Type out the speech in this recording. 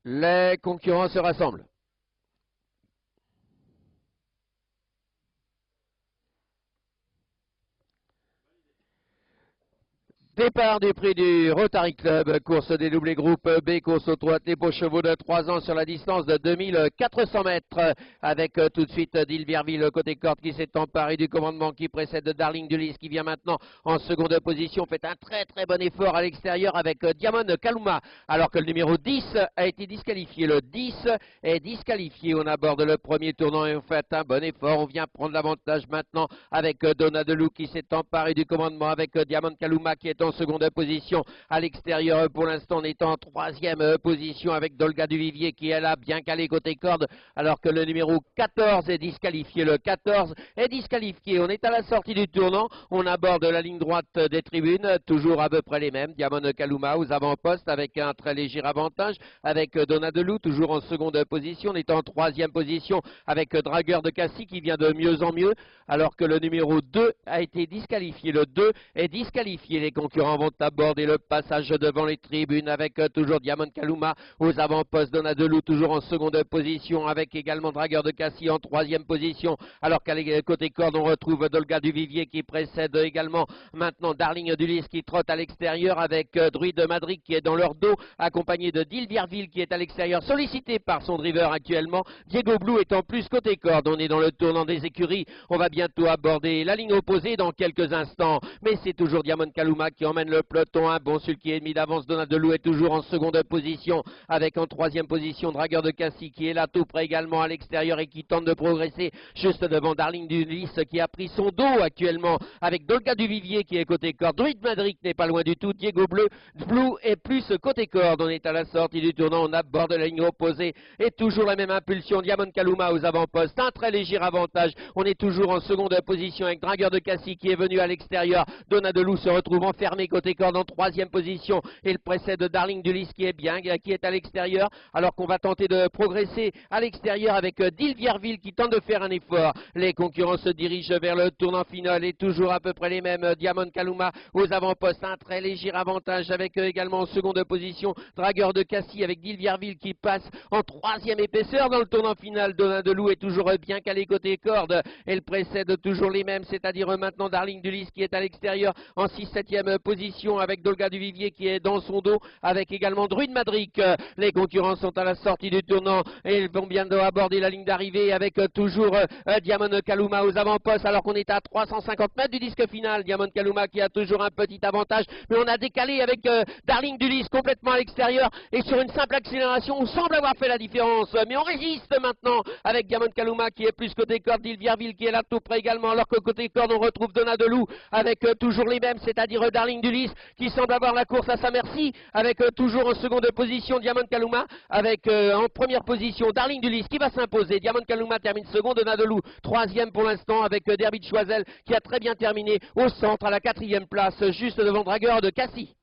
Les concurrents se rassemblent. Départ du prix du Rotary Club, course des doublés groupe B, course aux trois beaux chevaux de 3 ans sur la distance de 2400 mètres, avec tout de suite D'Ilberville côté corde qui s'est emparé du commandement, qui précède Darling Dulis qui vient maintenant en seconde position, fait un très bon effort à l'extérieur avec Diamond Kaluma, alors que le numéro 10 a été disqualifié. Le 10 est disqualifié, on aborde le premier tournant et on fait un bon effort, on vient prendre l'avantage maintenant avec Donadelou qui s'est emparé du commandement, avec Diamond Kaluma qui est en seconde position à l'extérieur. Pour l'instant, on est en troisième position avec Dolga Duvivier qui est là, bien calé côté corde, alors que le numéro 14 est disqualifié. Le 14 est disqualifié. On est à la sortie du tournant. On aborde la ligne droite des tribunes, toujours à peu près les mêmes. Diamond Kaluma aux avant-postes avec un très léger avantage, avec Donadelou toujours en seconde position. On est en troisième position avec Dragueur de Cassis qui vient de mieux en mieux, alors que le numéro 2 a été disqualifié. Le 2 est disqualifié. Les concurrents vont aborder le passage devant les tribunes avec toujours Diamond Kaluma aux avant-postes, Donadelou toujours en seconde position avec également Dragueur de Cassis en troisième position, alors qu'à côté corde on retrouve Dolga Duvivier qui précède également maintenant Darling Dulis qui trotte à l'extérieur avec Druide Madrid qui est dans leur dos, accompagné de D'Ilberville qui est à l'extérieur, sollicité par son driver actuellement. Diego Blue est en plus côté corde. On est dans le tournant des écuries, on va bientôt aborder la ligne opposée dans quelques instants, mais c'est toujours Diamond Kaluma qui emmène le peloton. Un bon sulky et demi d'avance. Donadelou est toujours en seconde position avec en troisième position Dragueur de Cassis qui est là tout près également à l'extérieur et qui tente de progresser juste devant Darling Dulis qui a pris son dos actuellement avec Dolga Duvivier qui est côté corde. Druid Madrid n'est pas loin du tout. Diego Blue est plus côté corde. On est à la sortie du tournant, on aborde la ligne opposée et toujours la même impulsion. Diamond Kaluma aux avant-postes, un très léger avantage. On est toujours en seconde position avec Dragueur de Cassis qui est venu à l'extérieur. Donadelou se retrouve enfermé côté corde en troisième position et le précède de Darling Dulis qui est bien, qui est à l'extérieur, alors qu'on va tenter de progresser à l'extérieur avec D'Ilberville qui tente de faire un effort. Les concurrents se dirigent vers le tournant final et toujours à peu près les mêmes. Diamond Kaluma aux avant-postes, un très léger avantage avec également en seconde position Dragueur de Cassis avec D'Ilberville qui passe en troisième épaisseur dans le tournant final. Donadelou est toujours bien calé côté corde et le précède toujours les mêmes, c'est-à-dire maintenant Darling Dulis qui est à l'extérieur en 6-7e position avec Dolga Duvivier qui est dans son dos, avec également Druid Madrid. Les concurrents sont à la sortie du tournant et ils vont bientôt aborder la ligne d'arrivée avec toujours Diamond Kaluma aux avant-postes, alors qu'on est à 350 mètres du disque final. Diamond Kaluma qui a toujours un petit avantage, mais on a décalé avec Darling Dulis complètement à l'extérieur et sur une simple accélération on semble avoir fait la différence, mais on résiste maintenant avec Diamond Kaluma qui est plus côté corde, D'Ilberville qui est là tout près également, alors que côté corde on retrouve Donadelou avec toujours les mêmes, c'est-à-dire Darling Dulis qui semble avoir la course à sa merci, avec toujours en seconde position Diamond Kaluma, avec en première position Darling Dulis qui va s'imposer. Diamond Kaluma termine seconde, Donadelou troisième pour l'instant avec Derby Choiseul qui a très bien terminé au centre à la 4e place, juste devant Dragueur de Cassis.